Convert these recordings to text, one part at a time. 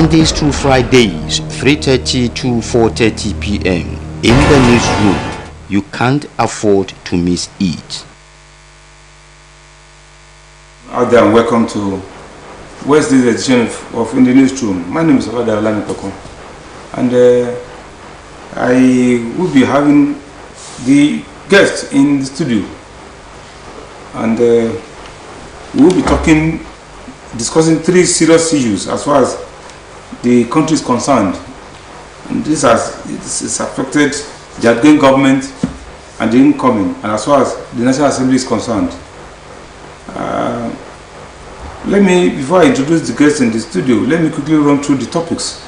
Mondays to Fridays, 3:30 to 4:30 p.m. in the newsroom. You can't afford to miss it. Out there, and welcome to Wednesday's edition of In the Newsroom. My name is Osbc, and I will be having the guests in the studio, and we will be discussing three serious issues as far as the country is concerned. And this has affected the outgoing government and the incoming, and as far as the National Assembly is concerned. Before I introduce the guests in the studio, let me quickly run through the topics.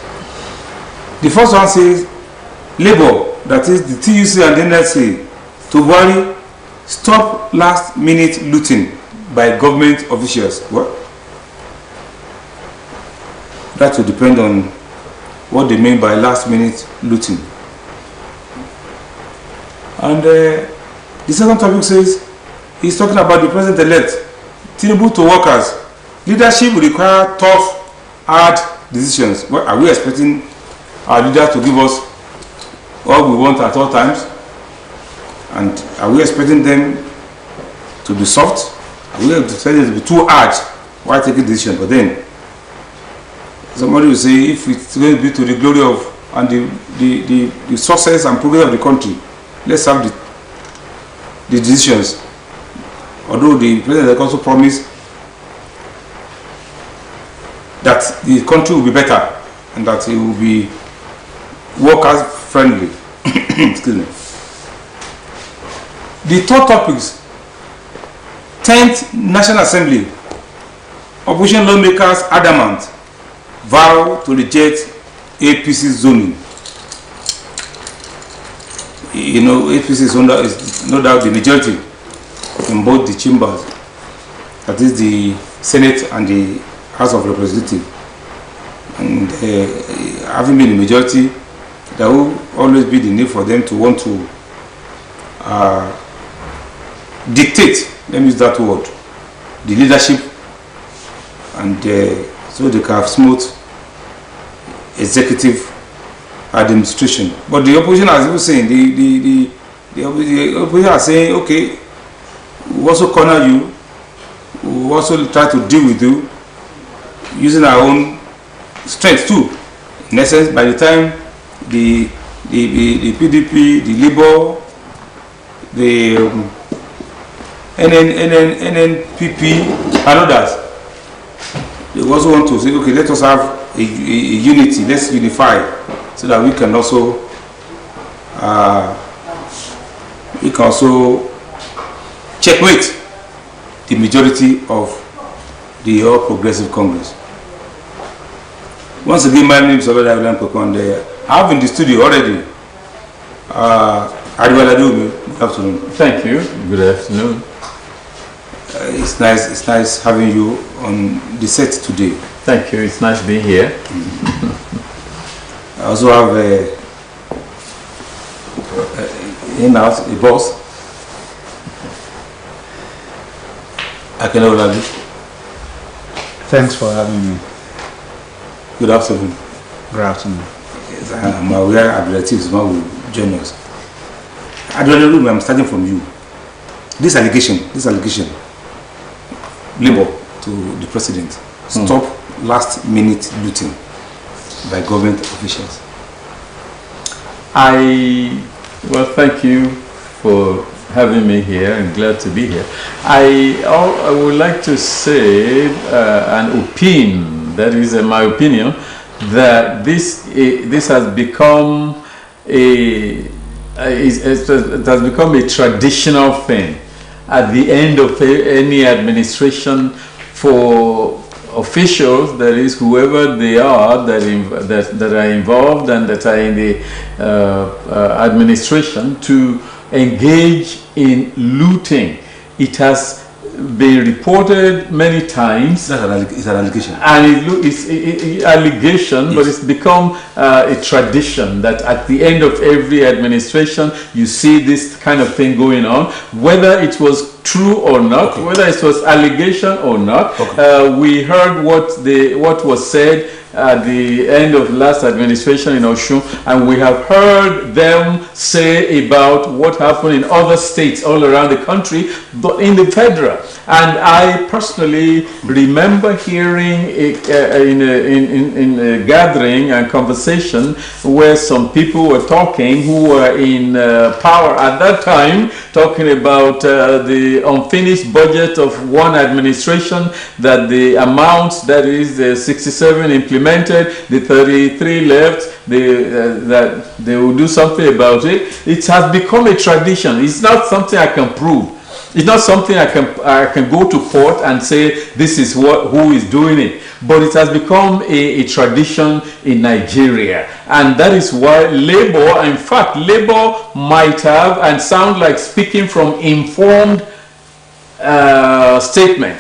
The first one says, Labour, that is the TUC and the NSA, to worry, stop last-minute looting by government officials. What? That will depend on what they mean by last-minute looting. And the second topic says, he's talking about the president-elect, Tinubu to workers. Leadership will require tough, hard decisions. What are we expecting our leaders to give us all we want at all times? And are we expecting them to be soft? Are we expecting them to be too hard while taking decisions? But then somebody will say, if it's going to be to the glory of and the success and progress of the country, let's have the decisions. Although the president also promised that the country will be better and that it will be workers friendly. Excuse me. The third topic is 10th National Assembly. Opposition lawmakers adamant vow to reject APC zoning. You know, APC is no doubt the majority in both the chambers, that is the Senate and the House of Representatives. And having been the majority, there will always be the need for them to want to dictate, let me use that word, the leadership, and so they can have smooth executive administration. But the opposition, as you were saying, the opposition are saying, okay, we also corner you, we also try to deal with you using our own strength too. In essence, by the time the PDP, the Labour, the NNPP and others, they also want to say, okay, let us have a unity, let's unify, so that we can also checkmate the majority of the All Progressive Congress. Once again, my name is Osbc, and I have in the studio already Adiwaladu. Good afternoon. Thank you. Good afternoon. It's nice having you on the set today. Thank you. It's nice being here. I also have in-house a boss. Akenoladu. Thanks for having me. Good afternoon. Good afternoon. Yes, I'm aware our relatives will join us. Adiwaladu, I'm starting from you. This allegation, Labour to the president, stop last-minute looting by government officials. Well, thank you for having me here. I'm glad to be here. I would like to say an opinion, that is my opinion, that this has become it has become a traditional thing at the end of any administration for officials, that is whoever they are that are involved and that are in the administration, to engage in looting. It has been reported many times. It's an allegation. And it's an allegation, yes. But it's become a tradition that at the end of every administration you see this kind of thing going on. Whether it was true or not, whether it was allegation or not. We heard what was said at the end of last administration in Osun, and we have heard them say about what happened in other states all around the country, but in the federal. And I personally remember hearing in a gathering and conversation where some people were talking who were in power at that time, talking about the unfinished budget of one administration, that the amount, that is the 67 implemented, the 33 left, that they will do something about it. It has become a tradition. It's not something I can prove. It's not something I can go to court and say this is who is doing it. But it has become a tradition in Nigeria. And that is why Labour, in fact, Labour might have, and sound like speaking from informed statement,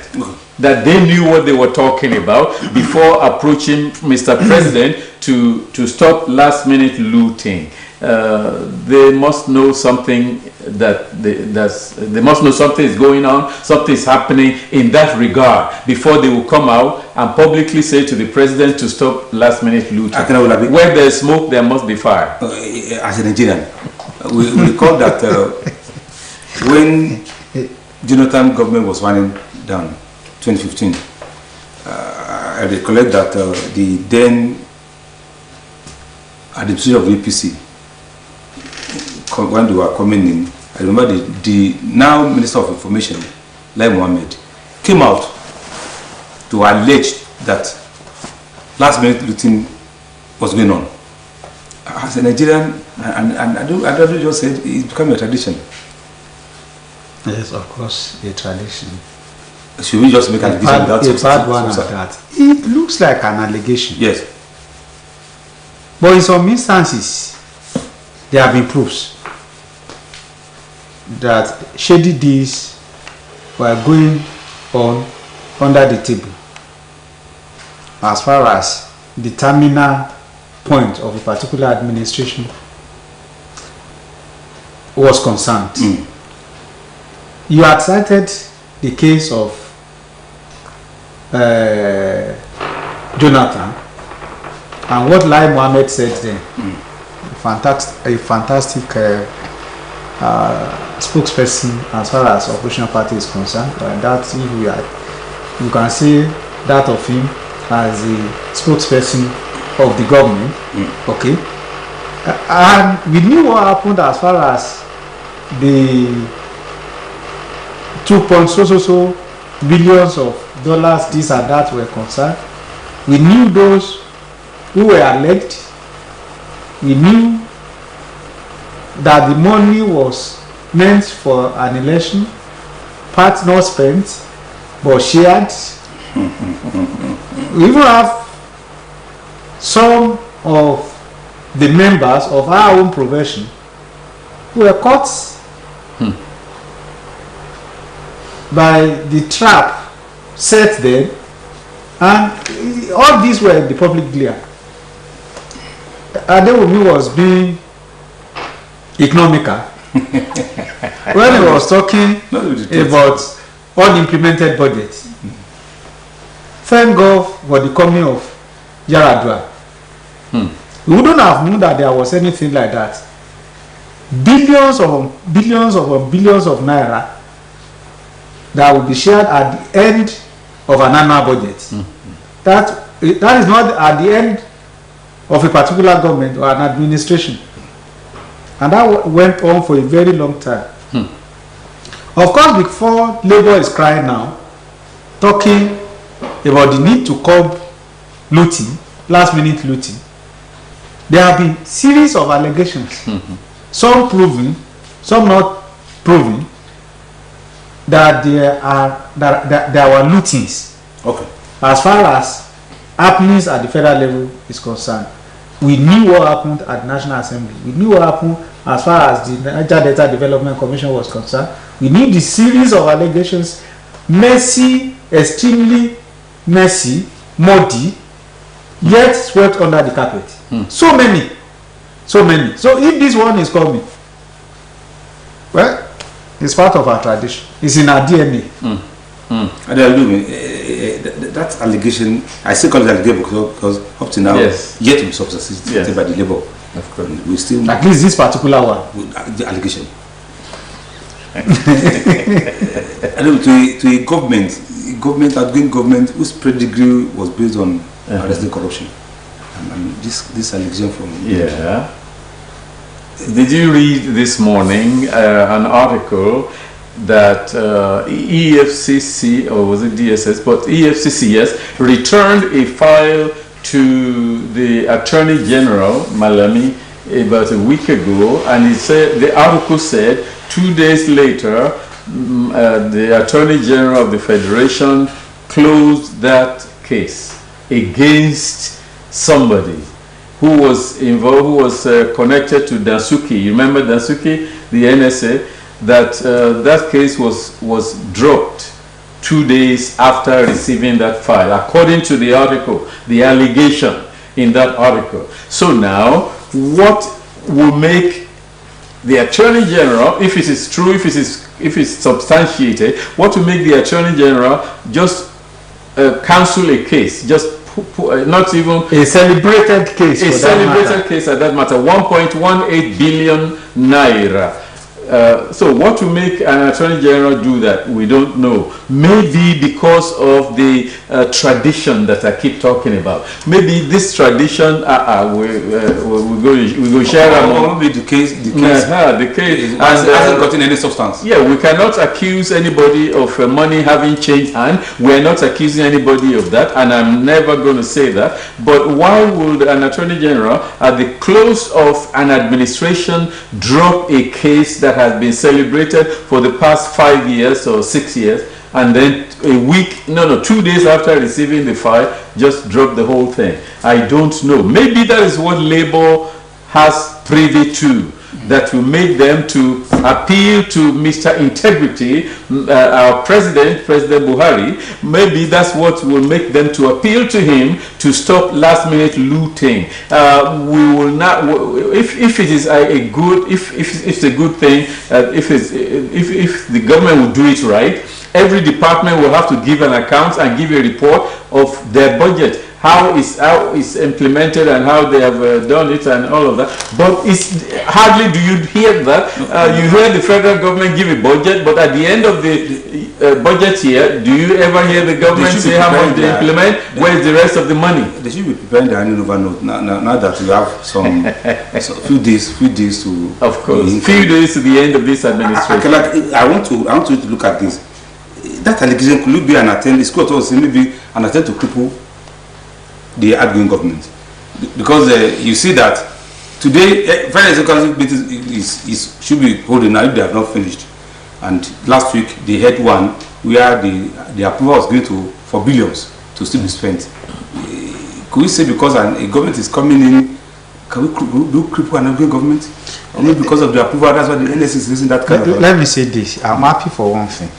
that they knew what they were talking about before approaching Mr. President to stop last-minute looting. They must know something they must know something is going on, something is happening in that regard before they will come out and publicly say to the president to stop last-minute looting. Where there is smoke, there must be fire. As a Nigerian, we recall that when Jonathan government was running down 2015, I recollect that the then administration of the APC, when they were coming in, I remember the now Minister of Information, Lai Mohammed, came out to allege that last-minute looting was going on. As a Nigerian, and I don't just say it's become a tradition. Yes, of course, a tradition. Should we just make an allegation without a bad one at that? It looks like an allegation. Yes. But in some instances, there have been proofs that shady deeds were going on under the table as far as the terminal point of a particular administration was concerned. You had cited the case of Jonathan and what Lai Mohammed said then. A fantastic spokesperson as far as opposition party is concerned. That you can say that of him as a spokesperson of the government. Okay, and we knew what happened as far as the 2.so billions of dollars this and that were concerned. We knew those who were alleged. We knew that the money was meant for an election, part not spent but shared. We even have some of the members of our own profession who were caught by the trap set there, and all these were in the public glare. Adewumi was being economical when he was talking about unimplemented budget. Thank God for the coming of Yaradua. We wouldn't have known that there was anything like that. Billions of billions of naira that will be shared at the end of an annual budget. That is not at the end of a particular government or an administration. And that went on for a very long time. Of course, before Labour is crying now, talking about the need to curb looting, last-minute looting, there have been series of allegations, some proven, some not proven, that there were lootings. Okay. As far as happenings at the federal level is concerned, we knew what happened at the National Assembly. We knew what happened as far as the Niger Delta Development Commission was concerned. We knew the series of allegations, messy, extremely messy, muddy, yet swept under the carpet. So many. So if this one is coming, well, It's part of our tradition. It's in our DNA. And that allegation, I still call it allegation because up to now, yet to be substantiated by the labor. Of course. We still, at least this particular one. The allegation. To a government, outgoing government whose pedigree was based on arresting corruption. And this allegation from... Yeah. Did you read this morning an article that EFCC, or was it DSS, but EFCC, yes, returned a file to the Attorney General, Malami, about a week ago, and he said, the article said, 2 days later, the Attorney General of the Federation closed that case against somebody who was involved, who was connected to Dasuki. You remember Dasuki, the NSA? That case was dropped 2 days after receiving that file, according to the article, the allegation in that article. So now, what will make the Attorney General, if it is true, if it's substantiated, what will make the Attorney General just cancel a case, just not even a celebrated case, a celebrated case at that matter, 1.18 billion naira. So what will make an Attorney General do that? We don't know. Maybe because of the tradition that I keep talking about. Maybe this tradition, we're going to share the case hasn't gotten any substance. Yeah, we cannot accuse anybody of money having changed hand. We're not accusing anybody of that, and I'm never going to say that. But why would an Attorney General, at the close of an administration, drop a case that has been celebrated for the past 5 years or 6 years, and then 2 days after receiving the file, just drop the whole thing? I don't know. Maybe that is what Labour has privy to, that will make them to appeal to Mr. Integrity, our President Buhari. Maybe that's what will make them to appeal to him to stop last-minute looting. We will not. If it is a good thing, if the government will do it right, every department will have to give an account and give a report of their budget, how it's implemented and how they have done it and all of that. But it's hardly do you hear that. You hear the federal government give a budget, but at the end of the budget year, do you ever hear the government say how much they implement? Where's the rest of the money? They should be preparing their annual note now that you have some few days to. Of course, few days to the end of this administration. I want you to look at this. That allegation could be an attempt. It's quite also maybe an attempt to cripple the outgoing government, because you see that today federal executive meeting should be holding now if they have not finished, and last week they had one where the approval was given for billions to still be spent. Could we say because a government is coming in, can we do cripple an outgoing government? Only because of the approval, that's why the NS is using that kind of... Let me say this, I'm happy for one thing.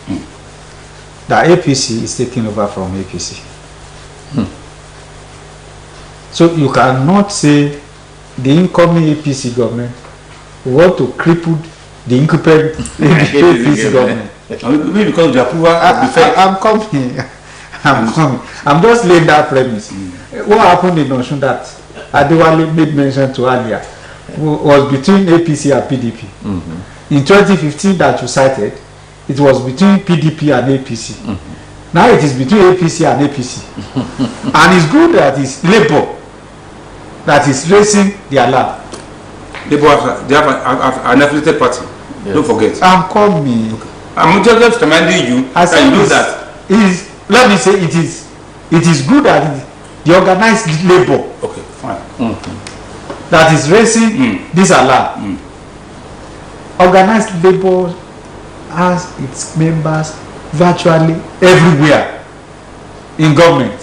The APC is taking over from APC. So you cannot say the incoming APC government want to cripple the incumbent APC government. Maybe because of the approval of the fact. I'm coming. I'm just laying that premise. What happened in Osun that Adewale made mention to earlier was between APC and PDP. In 2015 that you cited, it was between PDP and APC. Now it is between APC and APC. And it's good that it's Labour that is raising the alarm. They have an affiliated party. Yes. Don't forget. I'm coming. Okay. I'm just reminding you that you know that. Let me say it is good that the organized Labour, okay, fine, that is raising this alarm. Organized Labour has its members virtually everywhere in government,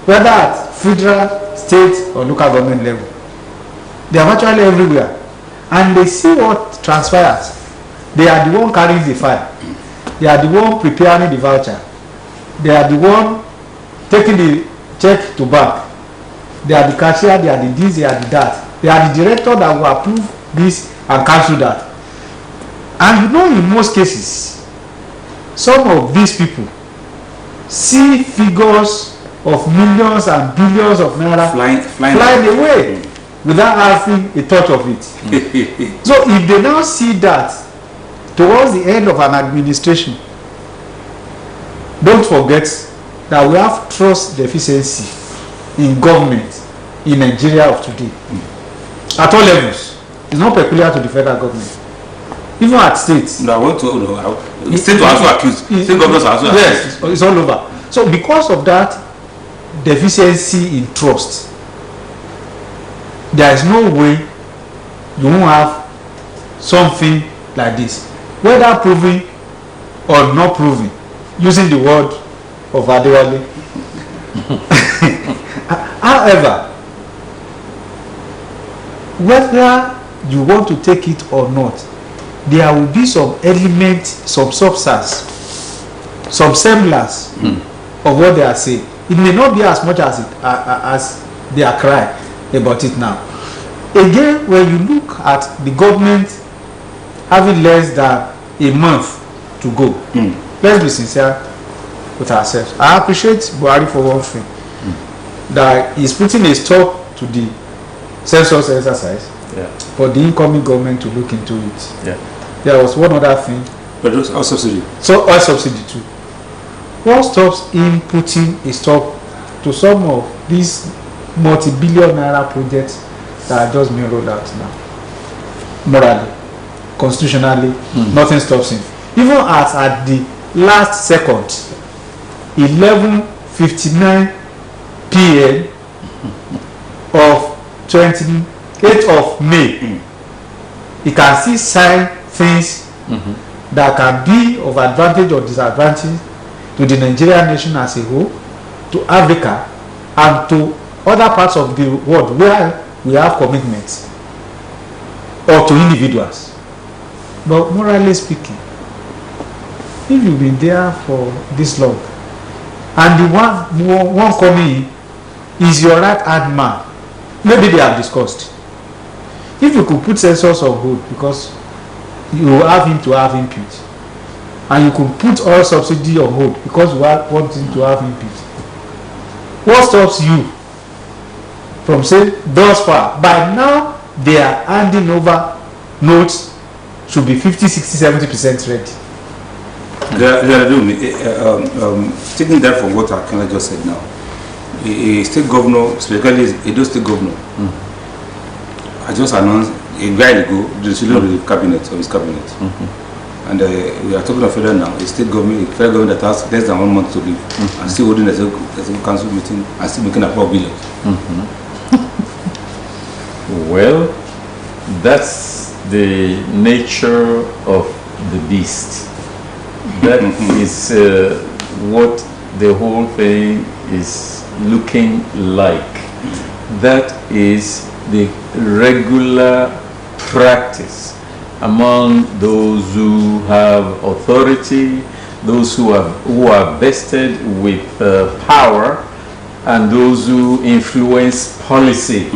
whether at federal, state or local government level. They are virtually everywhere, and they see what transpires. They are the one carrying the file. They are the one preparing the voucher. They are the one taking the check to bank. They are the cashier, they are the this, they are the that. They are the director that will approve this and cancel that. And you know, in most cases, some of these people see figures of millions and billions of naira flying away without having a thought of it. So if they now see that towards the end of an administration, don't forget that we have trust deficiency in government in Nigeria of today. At all levels. It's not peculiar to the federal government. Even at states. No, I want to know. States are also accused. State governors are also accused. Yes, it's all over. So because of that deficiency in trust, there is no way you won't have something like this, whether proven or not proven, using the word of Adewale. However, whether you want to take it or not, there will be some element, some substance, some semblance of what they are saying. It may not be as much as as they are crying about it now. Again, when you look at the government having less than a month to go, let's be sincere with ourselves. I appreciate Buhari for one thing, that he's putting a stop to the census exercise for the incoming government to look into it. There was one other thing. But it was oil subsidy. So oil subsidy too. What stops him putting a stop to some of these multi-billion naira projects that are just being rolled out now? Morally, constitutionally, nothing stops him. Even as at the last second, 11:59 p.m. of 28th of May, he can still sign things that can be of advantage or disadvantage to the Nigerian nation as a whole, to Africa, and to other parts of the world where we have commitments, or to individuals. But morally speaking, if you've been there for this long, and the one coming in is your right hand man, maybe they have discussed. If you could put census on hold because you have him to have input, and you could put oil subsidy on hold because you want him to have input, what stops you from saying thus far? By now they are handing over notes, should be 50, 60, 70% ready. Taking that from what Akana just said now, a state governor, especially a state governor, I just announced a while ago the decision of the cabinet, of his cabinet. And we are talking of federal now, a state government, a federal government that has less than 1 month to live, and still holding a council meeting and still making about billions. Well, that's the nature of the beast. That is what the whole thing is looking like. That is the regular practice among those who have authority, those who are vested with power, and those who influence policy.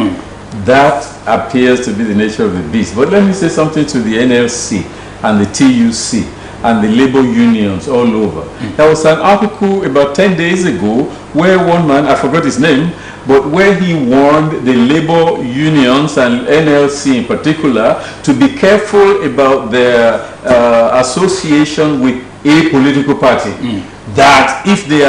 That appears to be the nature of the beast. But let me say something to the NLC and the TUC and the labor unions all over. There was an article about 10 days ago where one man, I forgot his name, but where he warned the labor unions and NLC in particular to be careful about their association with a political party. That if they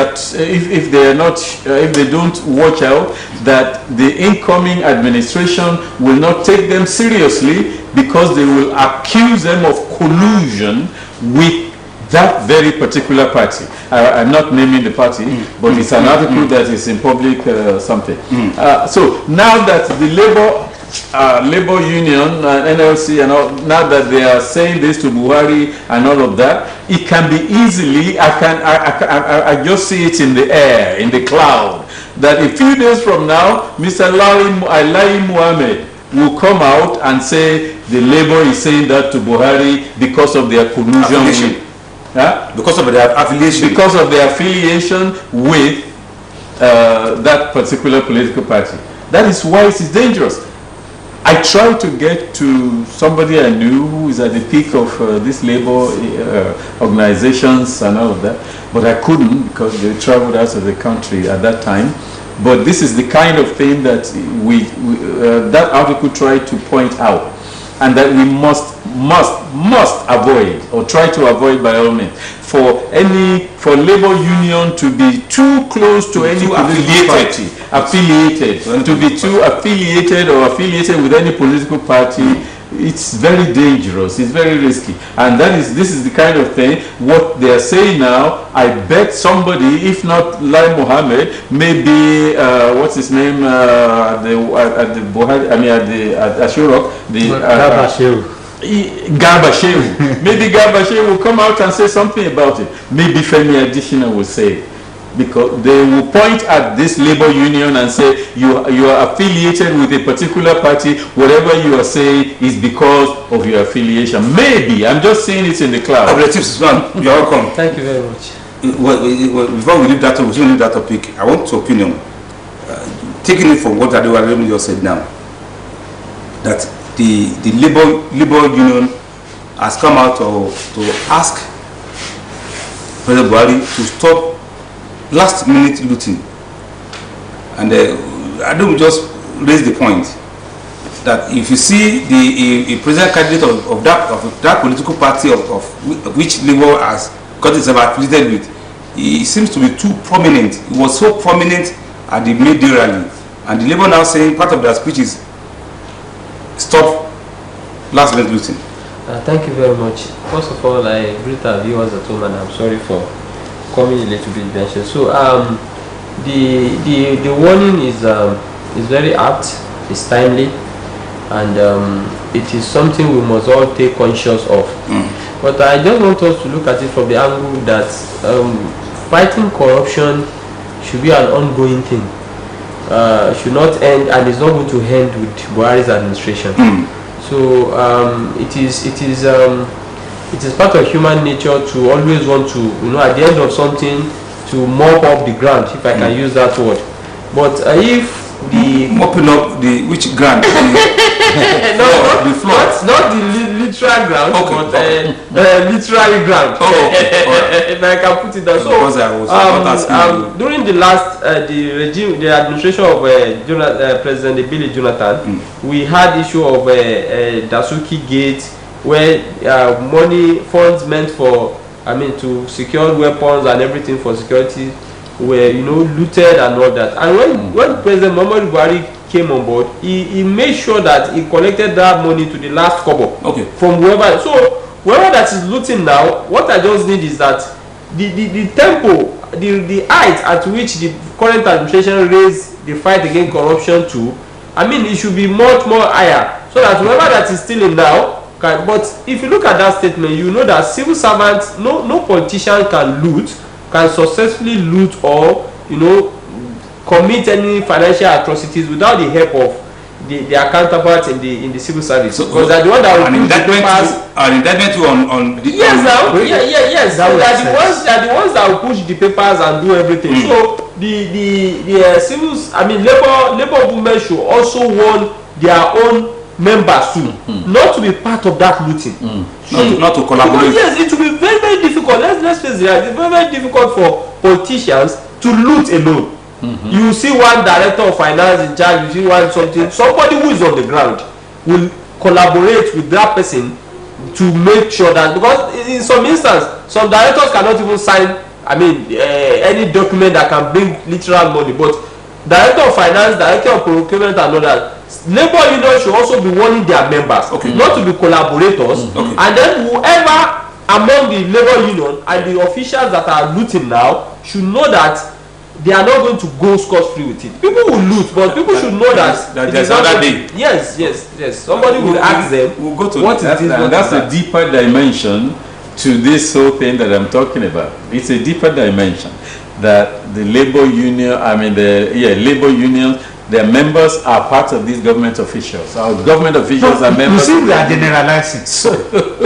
don't watch out, that the incoming administration will not take them seriously because they will accuse them of collusion with that very particular party. I'm not naming the party, but it's an article that is in public something. So now that the labor union and NLC and all, now that they are saying this to Buhari and all of that, it can be easily, I just see it in the air, in the cloud, that a few days from now, Mr. Lai Mohammed will come out and say the labor is saying that to Buhari because of their collusion with, because of their affiliation. Because of their affiliation with that particular political party. That is why it is dangerous. I tried to get to somebody I knew who is at the peak of these labor organizations and all of that, but I couldn't because they traveled out of the country at that time. But this is the kind of thing that that article tried to point out, and that we must avoid, or try to avoid by all means, for labor union to be too close to any political party, to be too affiliated with any political party. It's very dangerous, it's very risky, and this is the kind of thing, what they are saying now. I bet somebody, if not Lai Mohammed, maybe what's his name, at the Buhari, I mean at Ashurok, Garba Shehu. Maybe Garba Shehu will come out and say something about it. Maybe Femi Adesina will say it. Because they will point at this labor union and say you are affiliated with a particular party, whatever you are saying is because of your affiliation. Maybe, I'm just saying it in the cloud. You're welcome. Thank you very much. Before we leave that topic, I want your opinion. Taking it from what Adewa just said now, that the labor union has come out to ask President Buhari to stop last minute looting, and I don't just raise the point that if you see a president candidate of that political party of which Labour has got itself affiliated with, he seems to be too prominent. He was so prominent at the May Day rally, and the Labour now saying part of their speech is stop last minute looting. Thank you very much. First of all, I greet our viewers at home, and I'm sorry for coming a little bit mentioned. So the warning is very apt, it's timely, and it is something we must all take conscious of. But I just want us to look at it from the angle that fighting corruption should be an ongoing thing. Should not end, and it's not going to end with Buhari's administration. So it is part of human nature to always want to, at the end of something, to mop up the ground, if I can use that word. But if the mopping up which ground? the floor. Not the literal ground, okay, but literary ground. If I can put it down. So during the last the administration of President Billy Jonathan, we had issue of Dasuki Gate, where funds meant for, to secure weapons and everything for security were, looted and all that. And when President Muhammadu Buhari came on board, he made sure that he collected that money to the last kobo from whoever. So whoever that is looting now, what I just need is that the tempo, the height at which the current administration raised the fight against corruption to, it should be much more higher, so that whoever that is stealing now. But if you look at that statement, you know that civil servants, no politician can successfully loot or commit any financial atrocities without the help of their counterparts in the civil service. Because they're the one that will push the papers. An indictment on the yes. So they're the ones that will push the papers and do everything. So the civils, labor movement should also warn their own members too, not to be part of that looting, not to collaborate. Yes, it will be very, very difficult. Let's face it, it's very, very difficult for politicians to loot alone. You see one director of finance in charge, you see somebody who is on the ground will collaborate with that person to make sure that, because in some instances, some directors cannot even sign any document that can bring literal money, but director of finance, director of procurement and all that, labor union should also be warning their members not to be collaborators, and then whoever among the labor union and the officials that are looting now should know that they are not going to go scot-free with it. People will loot, but people should know that there's another day. Yes. Somebody will ask them, we'll go to what is this? That's a deeper dimension to this whole thing that I'm talking about. It's a deeper dimension that the labor union, labor unions, their members are part of these government officials. Our government officials are members. You see, we are generalizing.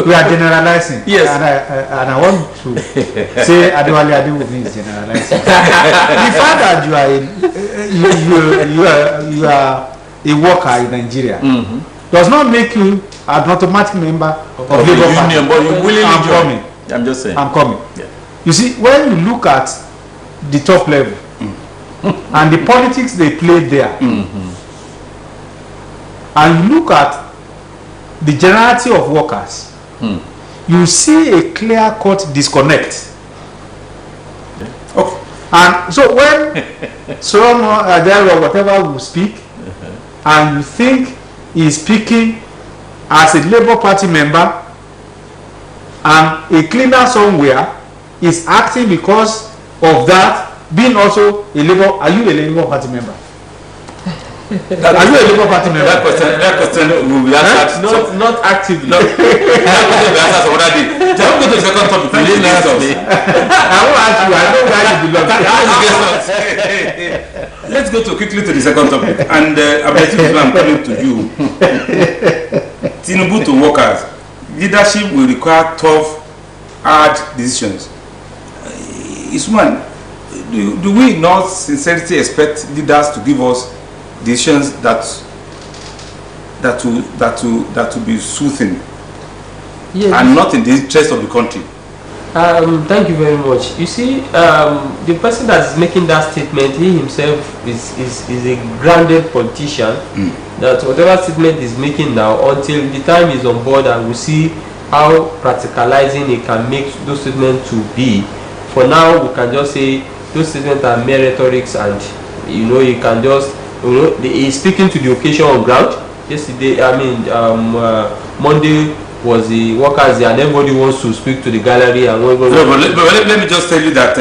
We are generalizing. Yes. And I want to say Adewale Adewobi is generalizing. The fact that you are a worker in Nigeria does not make you an automatic member of Labour Party. But you willingly I'm join. coming. I'm just saying. I'm coming. Yeah. You see, when you look at the top level and the politics they play there, and you look at the generality of workers, you see a clear-cut disconnect. Okay. And so when someone there or whatever will speak, and you think he is speaking as a Labour Party member, and a cleaner somewhere is acting because of that, being also a Labour, are you a Labour Party member? Are you a Labour Party member? That question will be answered. Not actively. That question will be answered some other day. Shall we go to the second topic? I won't ask you. I know where you belong. Let's go quickly to the second topic. And I'm coming to you. Tinubu to workers. Leadership will require tough, hard decisions. Isman, do we not sincerely expect leaders to give us decisions that will be soothing, and not in the interest of the country? Thank you very much. You see, the person that is making that statement, he himself is a grounded politician. That whatever statement he's making now, until the time he's on board and we see how practicalizing he can make those statements to be. For now, we can just say those statements are mere rhetorics, and you can just he's speaking to the occasion on ground. Yesterday, Monday was the workers there, and everybody wants to speak to the gallery. And but let me just tell you that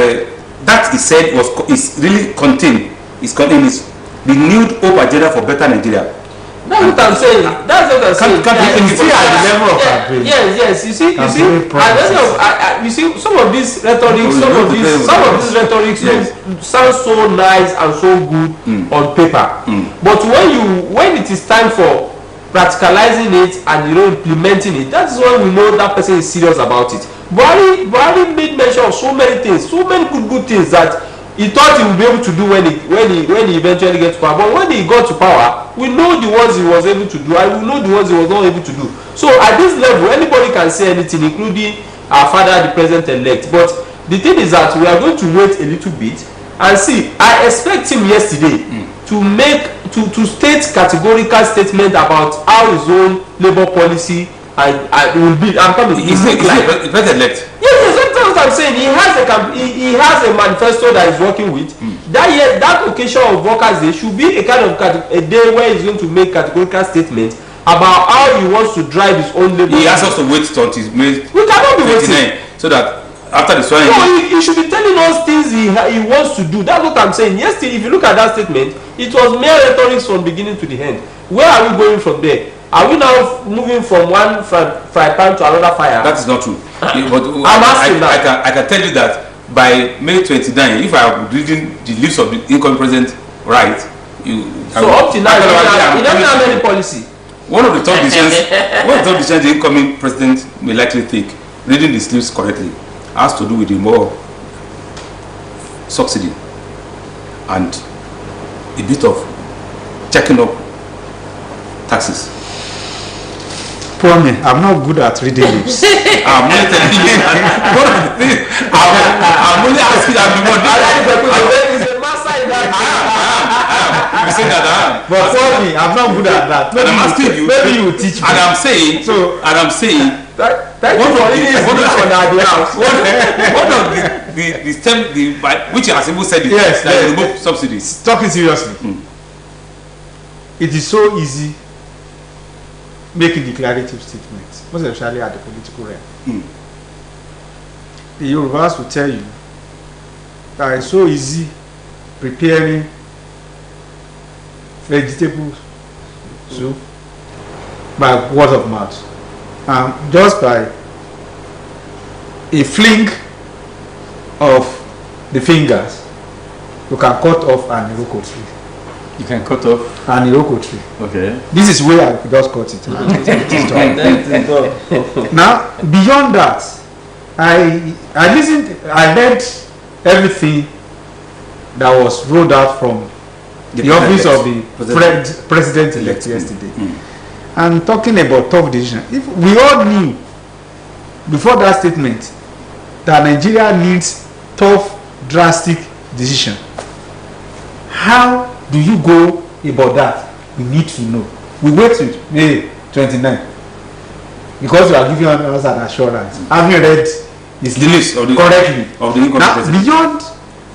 that he said is really contained. Is renewed hope agenda for better Nigeria. That's what I'm saying. That's what I'm saying. You see at the level of yes. You see, some of these rhetorics, some of these rhetorics sound so nice and so good on paper. But when it is time for practicalizing it and implementing it, that's when we know that person is serious about it. Buhari made mention of so many things, so many good things that he thought he would be able to do when he eventually gets to power. But when he got to power, we know the ones he was able to do, and we know the ones he was not able to do. So at this level, anybody can say anything, including our father, the president-elect. But the thing is that we are going to wait a little bit and see. I expect him yesterday to state categorical statement about how his own labor policy will be. I'm coming. He's president-elect. Yes, that's what I'm saying. He has a manifesto that he's working with. That occasion of Workers' Day should be a kind of a day where he's going to make categorical statements about how he wants to drive his own labor. He has us to wait till his May. We cannot be waiting. So that after the swearing. No, he should be telling us things he wants to do. That's what I'm saying. Yesterday, if you look at that statement, it was mere rhetoric from beginning to the end. Where are we going from there? Are we now moving from one fry pan to another fire? That is not true. But I'm asking I can tell you that by May 29, if I am reading the list of the incoming president right, up to now, he doesn't have any policy. One of the top decisions the incoming president may likely take, reading the slips correctly, has to do with the more subsidy and a bit of checking up taxes. Poor me, I'm not good at reading lips. I'm only telling you that. I'm only asking that before. You say that I am. But for me, I'm not good at that. And I'm asking you. Maybe you teach me. And I'm saying. Thank you for reading this on our behalf. One of the stem, which has even said it. Yes, that remove subsidies. Talking seriously, it is so easy making declarative statements, most especially at the political realm. The Yorubas will tell you that it's so easy preparing vegetable soup by word of mouth, just by a fling of the fingers you can cut off an iroko tree. You can cut off an iroko tree. Okay. This is where I just cut it. Now, beyond that, I read everything that was rolled out from the office of the president-elect yesterday. And talking about tough decision. If we all knew before that statement that Nigeria needs tough, drastic decision, how do you go about that? We need to know. We wait till May 29 because you are giving us an assurance. Have you read this list correctly? Of the now, beyond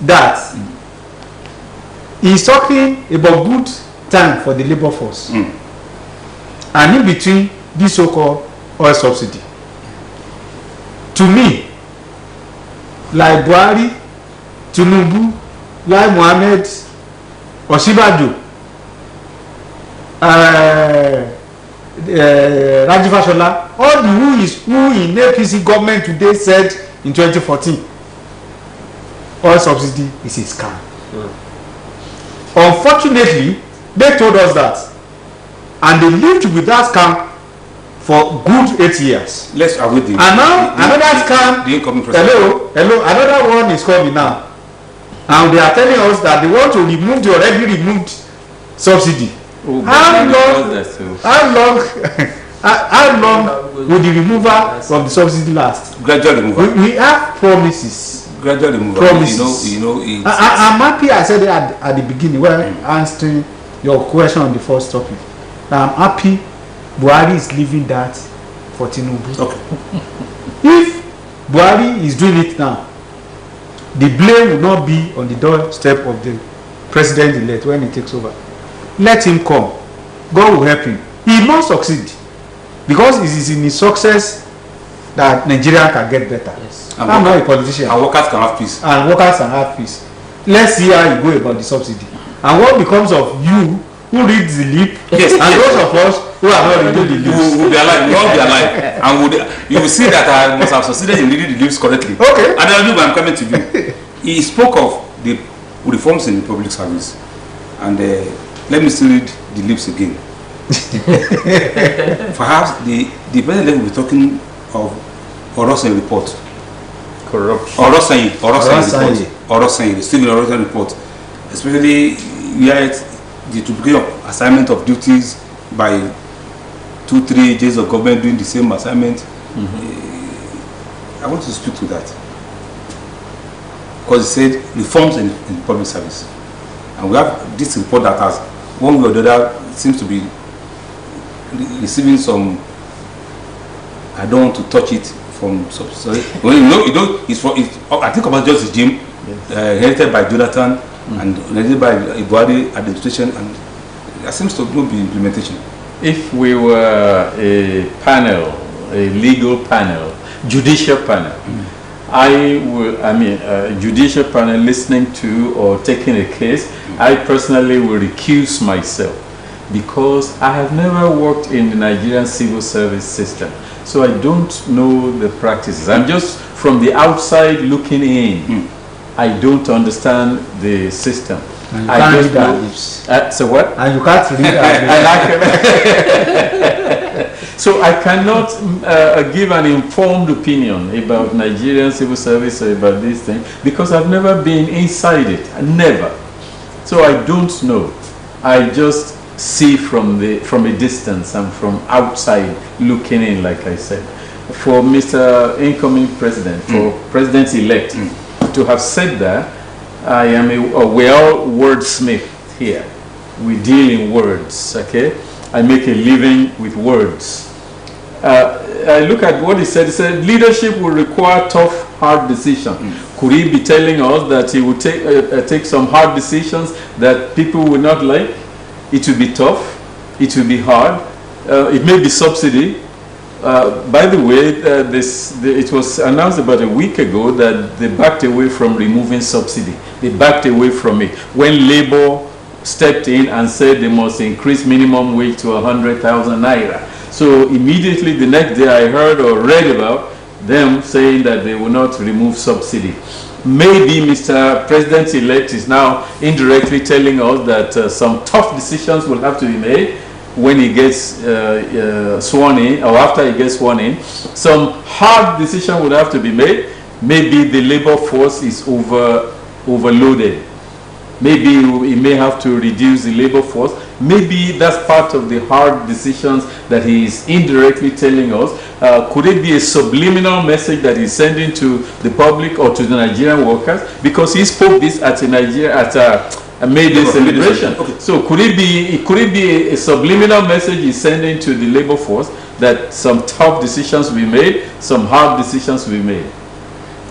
that, he's talking about good time for the labor force. And in between this so-called oil subsidy. To me, like Buhari, Tinubu, like Mohammed, Osibaju, Raji Fashola, all the who in APC government today said in 2014 oil subsidy is a scam. Unfortunately, they told us that, and they lived with that scam for good 8 years. Let's await the. And now another scam. The incoming president. Hello. Another one is coming now, and they are telling us that they want to remove the already removed subsidy. Oh, how long will the removal of the subsidy last? Gradual removal. We have promises. Gradual removal. Promises. I'm happy I said it at the beginning when answering your question on the first topic. I'm happy Buhari is leaving that for Tinubu. Okay. If Buhari is doing it now, the blame will not be on the doorstep of the president-elect when he takes over. Let him come. God will help him. He must succeed because it is in his success that Nigeria can get better. Yes. I'm not a politician. And workers can have peace. Let's see how you go about the subsidy. And what becomes of you who reads the lip, yes, and those of us who are not reading the lips. Will be alive. We all be alive. And you will see that I must have succeeded in reading the lips correctly. Okay. And I'm coming to you. He spoke of the reforms in the public service. And let me still read the lips again. Perhaps the president will be talking of Orosan report. Corruption. Orosan, Stephen Orosan report. Especially where the duplication of assignment of duties by 2-3 agents of government doing the same assignment. I want to speak to that. Because he said reforms in public service. And we have this report that has, one way or the other, seems to be receiving some, I don't want to touch it from, sorry. Well, I think about just the gym, inherited by Jonathan and inherited by Buhari administration, and there seems to not be implementation. If we were a panel, a legal panel, judicial panel, judicial panel listening to or taking a case, I personally will recuse myself because I have never worked in the Nigerian civil service system. So I don't know the practices. I'm just from the outside looking in. I don't understand the system. And you can't read our lips. So what? And you can't read our lips. So I cannot give an informed opinion about Nigerian civil service or about this thing because I've never been inside it. Never. So I don't know. I just see from a distance and from outside looking in, like I said. For Mr. Incoming President, for President-elect, to have said that, I am we're all wordsmith here. We deal in words, okay? I make a living with words. I look at what he said. He said, leadership will require tough, hard decisions. Could he be telling us that he would take some hard decisions that people would not like? It will be tough. It will be hard. It may be subsidy. By the way, it was announced about a week ago that they backed away from removing subsidy. They backed away from it when Labour stepped in and said they must increase minimum wage to 100,000 naira. So immediately the next day I heard or read about them saying that they will not remove subsidy. Maybe Mr. President-elect is now indirectly telling us that some tough decisions will have to be made when he gets sworn in, or after he gets sworn in. Some hard decision would have to be made. Maybe the labor force is overloaded. Maybe he may have to reduce the labor force. Maybe that's part of the hard decisions that he is indirectly telling us. Could it be a subliminal message that he's sending to the public or to the Nigerian workers? Because he spoke this at a May Day celebration. Okay. So could it be a subliminal message he's sending to the labor force that some tough decisions will be made, some hard decisions will be made?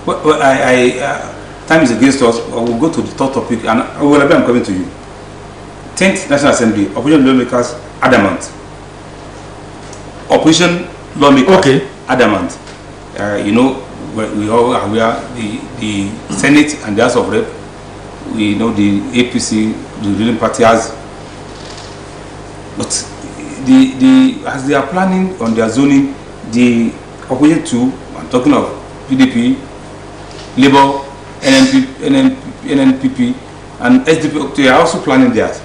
Well, time is against us. We'll go to the third topic, and I'm coming to you. 10th National Assembly, Opposition Lawmakers adamant. Opposition Lawmakers adamant. You know, we all are aware the Senate and the House of Rep. We know the APC, the ruling party has, but as they are planning on their zoning, the opposition too. I'm talking of PDP, Labour, NNPP, and SDP. They are also planning that.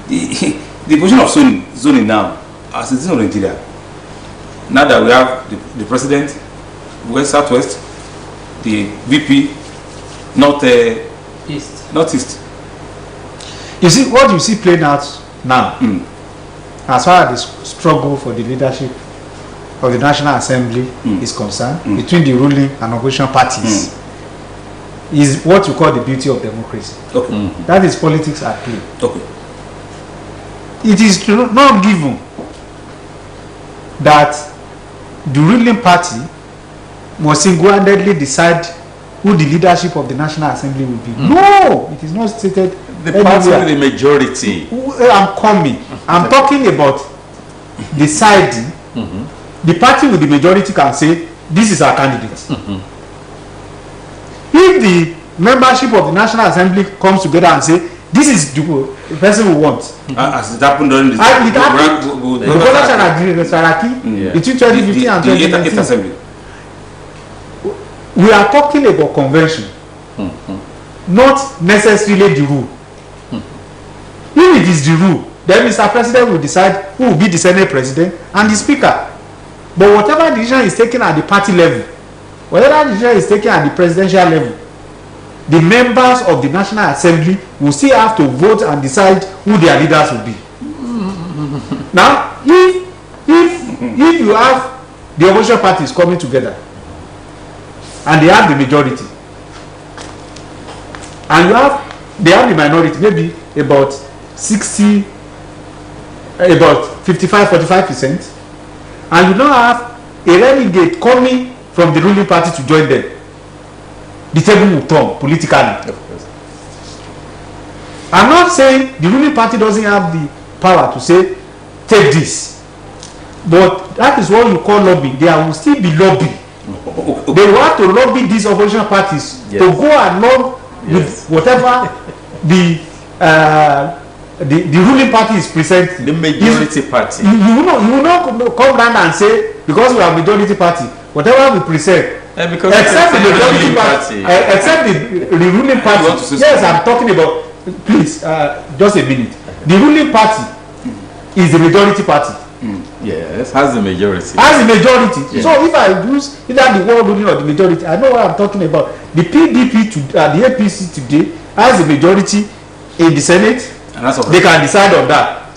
The position of zoning now, as it is in Nigeria, now that we have the president, West Southwest, the VP, Northeast. You see, what you see playing out now, as far as the struggle for the leadership of the National Assembly is concerned, between the ruling and opposition parties, is what you call the beauty of democracy. Okay. That is politics at play. Okay. It is not given that the ruling party must single-handedly decide who the leadership of the National Assembly will be. No, it is not stated. The party with the majority. I'm talking about deciding. The party with the majority can say, this is our candidate. If the membership of the National Assembly comes together and say, this is the person we want. As it happened during the between 2015 and 2019. We are talking about convention, not necessarily the rule. If it is the rule, then Mr. President will decide who will be the Senate President and the Speaker. But whatever decision is taken at the party level, whatever decision is taken at the presidential level, the members of the National Assembly will still have to vote and decide who their leaders will be. Now, if you have the opposition parties coming together and they have the majority, and they have the minority, maybe about 55-45%, and you now have a renegade coming from the ruling party to join them, the table will turn politically. I'm not saying the ruling party doesn't have the power to say, take this. But that is what you call lobbying. There will still be lobbying. They will have to lobby these opposition parties to go along with whatever the ruling party is presenting. The majority party. You will not come round and say, because we are majority party, whatever we present, except the majority party, except the ruling party. Yes, I'm talking about. Please, just a minute. The ruling party is the majority party. Yes, has the majority. Has the majority. Yeah. So if I use either the word ruling or the majority, I know what I'm talking about. The PDP to the APC today has the majority in the Senate. They can decide on that,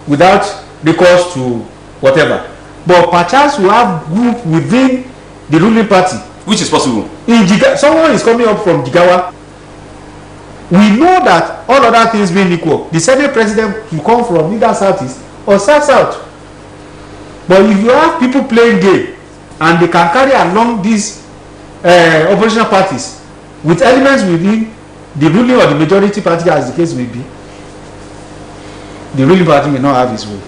without recourse to whatever. But perchance we have group within the ruling party, which is possible. Someone is coming up from Jigawa. We know that all other things being equal, the Senate president will come from either southeast or south. But if you have people playing game and they can carry along these oppositional parties with elements within the ruling or the majority party, as the case may be, the ruling party may not have his way.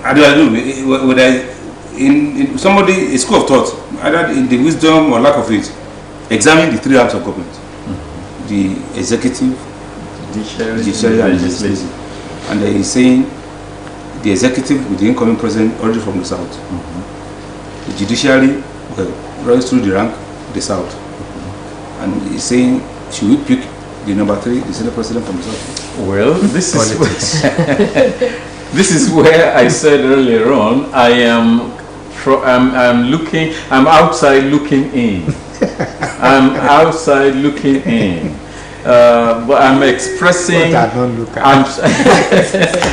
I don't know whether in somebody, a school of thought, either in the wisdom or lack of it, examine the three arms of government: the executive, judiciary, and legislative. And he is saying the executive with the incoming president already from the south, the judiciary runs through the rank, the south, and he's saying, should we pick the number 3, the Senate president from the south? Well, this is where I said earlier on, I'm outside looking in. I'm outside looking in. but I'm expressing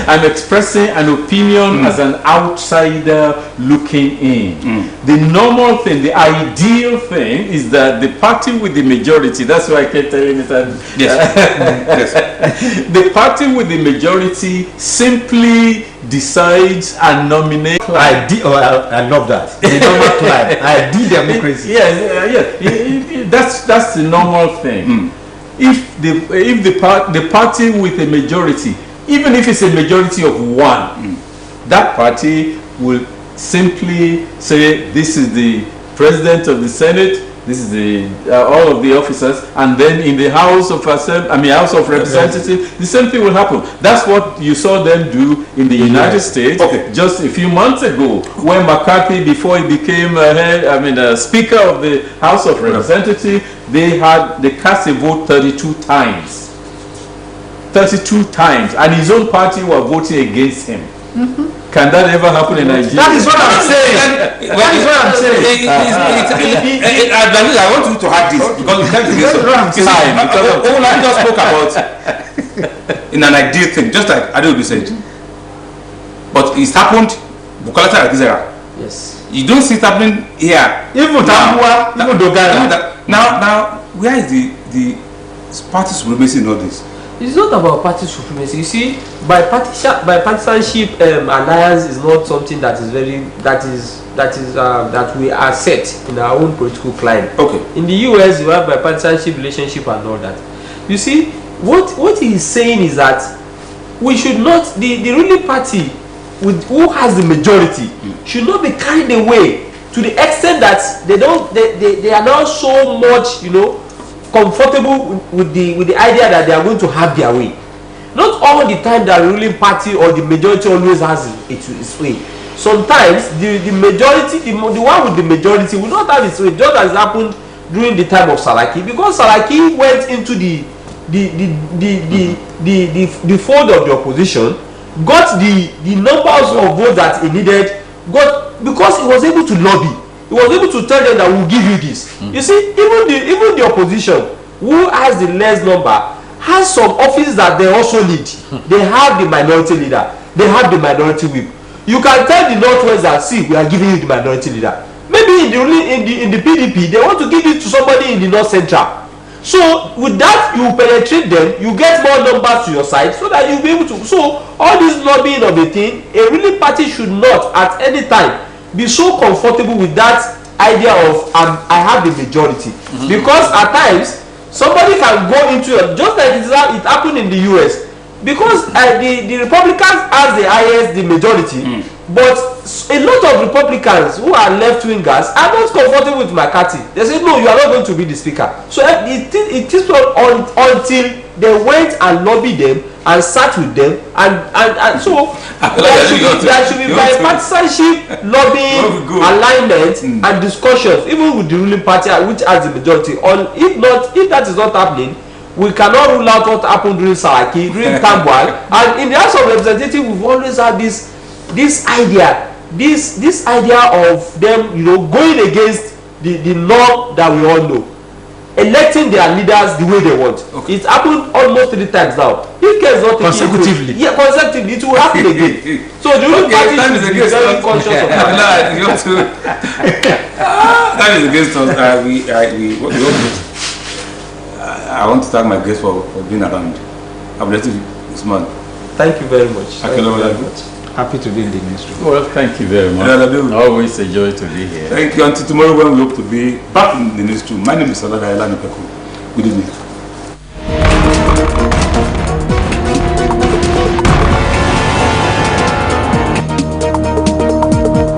I'm expressing an opinion as an outsider looking in. The normal thing, the ideal thing is that the party with the majority, that's why I kept telling it that yes. The party with the majority simply decides and nominates. I love that. The normal climb. democracy. Yes, that's the normal thing. If the party with a majority, even if it's a majority of one, that party will simply say, this is the president of the Senate, this is the all of the officers, and then in the House of Representatives, the same thing will happen. That's what you saw them do in the United States just a few months ago, when McCarthy, before he became Speaker of the House of Representatives, they cast a vote 32 times. 32 times, and his own party were voting against him. Can that ever happen in Nigeria? That is what I'm saying. That is what I'm saying. I want you to have this because we can't do this. I just spoke about in an ideal thing, just like Adeobi said. But it's happened. Bukola Saraki. Yes. You don't see it happening here. Even Tambua, even Dogara. Now, where is the party supremacy in all this? It's not about party supremacy. You see, bipartisanship alliance is not something that is that we are set in our own political climate. Okay. In the US, you have bipartisanship relationship and all that. You see, what he is saying is that we should not the ruling party who has the majority should not be carried away to the extent that they are now so much, comfortable with the idea that they are going to have their way. Not all the time that the ruling party or the majority always has its way. Sometimes the majority, the one with the majority will not have its way, just as happened during the time of Saraki, because Saraki went into the fold of the opposition, got the numbers of votes that he needed, because he was able to lobby. He was able to tell them that we'll give you this. You see, even the opposition, who has the less number, has some office that they also need. They have the minority leader. They have the minority whip. You can tell the Northwest that, see, we are giving you the minority leader. Maybe in the PDP, they want to give it to somebody in the North Central. So with that, you penetrate them, you get more numbers to your side, so that you'll be able to. So all this lobbying of a thing, a ruling party should not at any time be so comfortable with that idea of I have the majority, because at times somebody can go into just like it happened in the US, because the Republicans has the majority, but a lot of Republicans who are left-wingers are not comfortable with McCarthy. They say, no, you are not going to be the speaker. So it is until they went and lobbied them and sat with them and so there should be bipartisanship, lobbying, alignment and discussions, even with the ruling party which has the majority. If that is not happening, we cannot rule out what happened during Saraki, during Tambwal, and in the House of Representatives we've always had this idea of them, going against the norm that we all know, electing their leaders the way they want. Okay. It happened almost 3 times now. If case not consecutively, consecutively, it will happen again. So the ruling party should be very conscious of that. That is against us. I want to thank my guests for being around. I'm blessed this month. Thank you very much. Thank you very much. Happy to be in the newsroom. Well, thank you very much. Always a joy to be here. Thank you. Until tomorrow when we hope to be back in the newsroom. My name is Salada Elani Peku. Good evening.